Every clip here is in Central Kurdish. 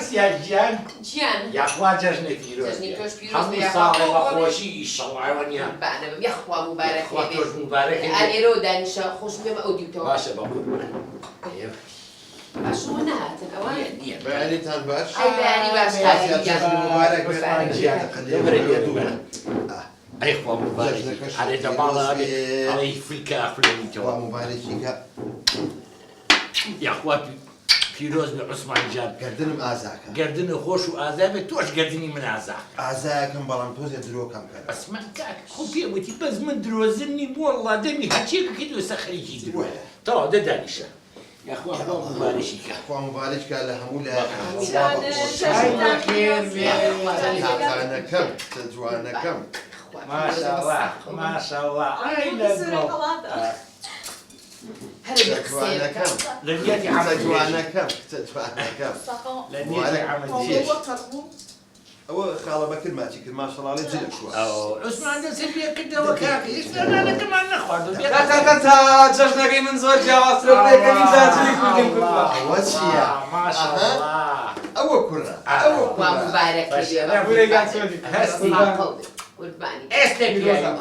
مەرسیە گیان گیان یاخوا جەژنێ پیرۆز جەژنی تۆش پیرۆز هەموو بێ ساڵێ بەخۆشی ئیشەڵڵاوەنیان بانەبم یەخوا مبارەکێ خوا تۆش مبارەکێ ئالێرەوە دانیشە خۆش بێمە ئەو دیوتەوە باشە بەقوربان باشەوە نهاتن ئەوە نییە بەیانیتان باش ئەی بەیانی باش ئەی خوا مبارەکی هەرێ دەماڵە ئەڵی فیلکە ئەفرێنیتەوە مبارەکیکە یاخوا پیرۆز بێ عوسمان جان گردنم ئازاکە گردنە خۆش و ئازابێت تۆش گردنی من ئازا ئازایەکەم بەڵام تۆزێ درۆکەم کرد ئەسمان کاک خۆ پێوتی بەس من درۆزنی بۆ وەڵڵا دەمی هەرچێکەکەی دوێسە خەریکی درۆیە تەوا دەدانیشە یاخوا خوا مبارەشیکە خوا مبارەککە لە هەموو لە جوانەکەم جوانەکەم ماشاءالله ماشاءالله ئای لەگەڵ جوانەکەم لەنیەتی عمە عەمەل جوانەکەم جوانەکەم لەنیەتی عەمەل جێش ئەوە خاڵە بەکرد ماچی کرد ماشەڵڵاڵی جلێک شووە عوسمان دەسێ پێکردەوە کاکە هێشتا نانەکەمان نەخواردو تا جەژنەکەی من زۆر جیاوازترە بڵێکەنی جاجلی کوردیم کردووە ئەوە چییە؟ ماشاءالله ئەوە کوڕە ئەوە وا مبارەکێ هەستی قوربانی ئێستا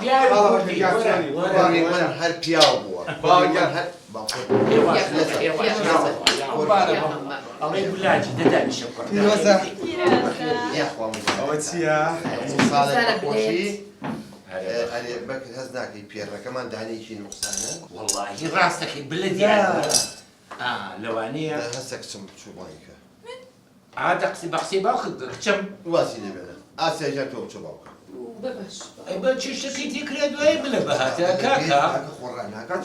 پیاوی باوی من هەر پیاو بووە باوی من هەر ئەڵێ بولاجی دەدانیشە یاخوا ئەوە چییە؟ ساڵێک بەخۆشی ئەرێ بەکرد هەست ناکەی پێڕەکەمان دانێکی نوقسانە وەڵڵاهی ڕاستەکەی بلە دیارە لەوانەیە هەستە کچم چوبڵیکە عادە قسەی بەقسەی باوکت کچم واسی لێبێنە ئاسیاژە تۆ بچە باوکە ببەش بە چشتەکەی تێکرێ دوای بلە بەهاتە کاکە خۆڕان ناکات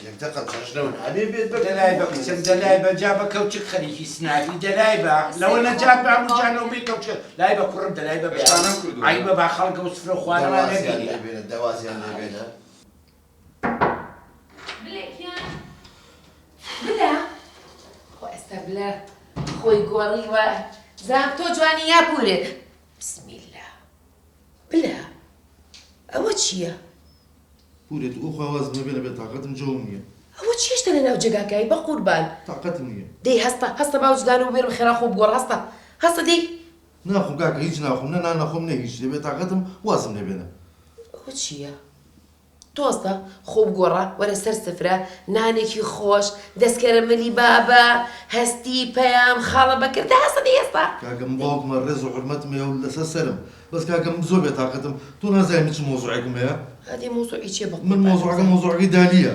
یەک دقە چەشنەوە نابێ بێت دەلای بە کچم دەلای بە جا بە کەوچک خەریکی سناکی دەلای بە لەوە نەجات بە هەموو جانەوە بێ کەوچک لای بە کوڕم دەلای بە شانم کردووە. ئای بە با خەڵکە و سفرە خوارەوان نەبینی لێبێنە دەوازیان لێبێنە بلێکیان بلە خۆ ئێستا بلە خۆی گۆڕیوە زام تۆ جوانی یا پورێک بسمیللا بلە ئەوە چییە؟ پورێت ئەو خواواز بێ لە تااقەتم جەوم نییە ئەوە چێشتە لە ناو جێگاکایی بە قوربان تااقەتم نییە دەی هەستە باوجدان و بێرم خێرا خۆ بگۆڕ هەستە دەی ناخۆم کاکە هیچ ناخۆم نە نانەخۆم نە هیچ دەبێت تااقەتم وازم لێبێنە ئەوە چییە؟ تۆستە خۆ بگۆڕە وەرە سەر سفرە نانێکی خۆش دەستکەرە ملی بابە هەستی پەیام خاڵە بەکردە هەستە دەی ئێستا کاکەم باوکمە ڕێز و حرمەتمێ و لەسەر سەرم بەس کاکەم زۆر بێ تااقەتم تۆ نازانم چ مۆزوعێکم هەیە هەدی مۆزوعی چێ بە من مۆزوعەکەی دالیە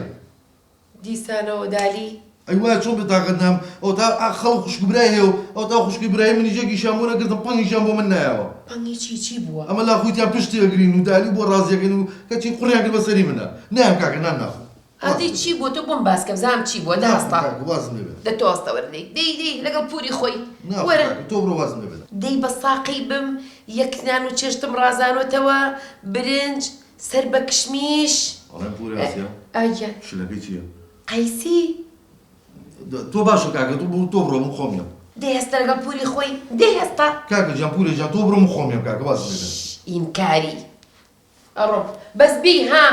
دیسانەوە دالی ئەیوا چۆن بێ تااقەت نام ئەو تا خەڵ خوشکبرای هەیە و ئەو تا خوشکی برای منی جێکی شامۆ نەکردم پەنگیشیان بۆ من نایەوە پەنگی چی بووە؟ ئەمە لا خۆیتیان پشتی ئەگرین و دالی بۆ ڕازیەکەن و کەچی قوڕیان کرد بەسەری منە نام کاکە نام ناخۆ هەدی چی بووە تۆ بۆم باسکەم زام چی بووە دەهەستا وازم لێبێت دە تۆ هەستە وەردەی دەی لەگەڵ پوری خۆی ناخۆ وەرە کاکە تۆ بڕۆ وازم لێبێت دەی بە ساقی بم یەکنان و چێشتم ڕازانۆتەوە برنج سەر بە کشمیش ئەڵێم پوری ئاسیا ئایا شلەکەی چییە؟ قەیسی تۆ باشە کاکە تۆ بڕۆ من خۆمیە دەی هەستە لەگەڵ پوری خۆی دەی هەستا کاکە جان پورێ جان تۆ بڕۆ من خۆمیە کاکە وازم لێبێت ئینکاری ئەڕۆ بەس بی ها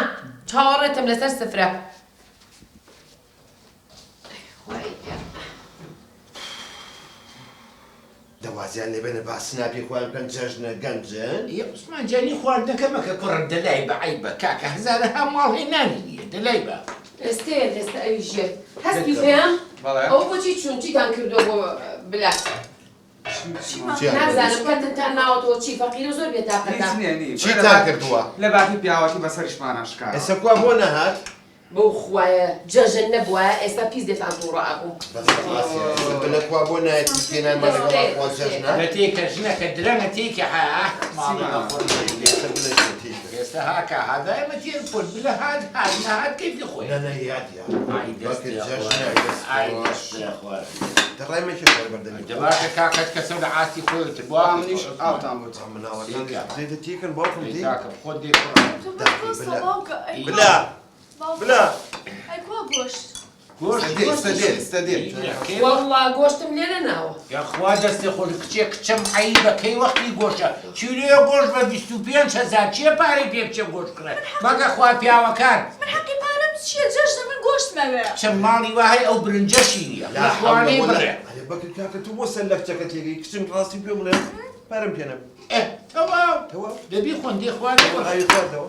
چاوەڕێتم لەسەر سفرە دەوازیان لێبێنە باسی ناپی خۆیان بکەن جەژنە گەنجن عوسمان جانی خواردنەکە مەکە کوڕە دەلای بە عیب بە کاکە هەزارە هەماڵ هێنانی نییە دەلای بە ئێستا ئەویژێ هەستی پێم ئەو بۆچی چون چیتان کردو بۆ بلا نازانم کەتتان ناوەتەوە چی فەقیر و زۆر بێتاقەتە چیتان کردووە لە باتی پیاوەتی بەسەریشمان ئاشکارە ئێستا کوا بۆ نەهات بۆ خوایە جەژن نەبووە ئێستا پیس دێتان تووڕە ئەبوو بلە کوا بۆ نایەت پێنان مەلەگەڵ خوا جەژنە لە تێکە ژنەکە درەنگە تێکە ئێستا هاکە هادایمە تێر پۆل بلە هات نەهات کەیفی خۆی نەنەیات دەڕایمەکی خۆی بەردەمی دەباشە کاکەت کەسە لە ئاستی خۆیت بۆ منیش ئاوتان بۆ مناوەکان تێکن باوکم تێ کاکە خۆت دێ بلا بلا ئەی کوا گۆشت وەڵڵا گۆشتم لێرە ناوە یاخوا دەستی خۆش کچێ کچەم عیبەکەی وەختی گۆشە چیرۆیە گۆشت بە 25,000 چیە پارەی پێ بچێ گۆشت کرێت مەگە خوا پیاوەکان من حەقی پارەم چییە جەژنە من گۆشت مەوێ چەند ماڵی وای ئەو برنجەشی نییە لەخوانەی بڕێ بەکر کاکە تو بۆ سەر لە کچەکە تێگەی کچم ڕاستی پێ بڵێ پارەم پێ نەبوو تەواو تەواو دەبی خوندی خوارد ئاوی خواردەوە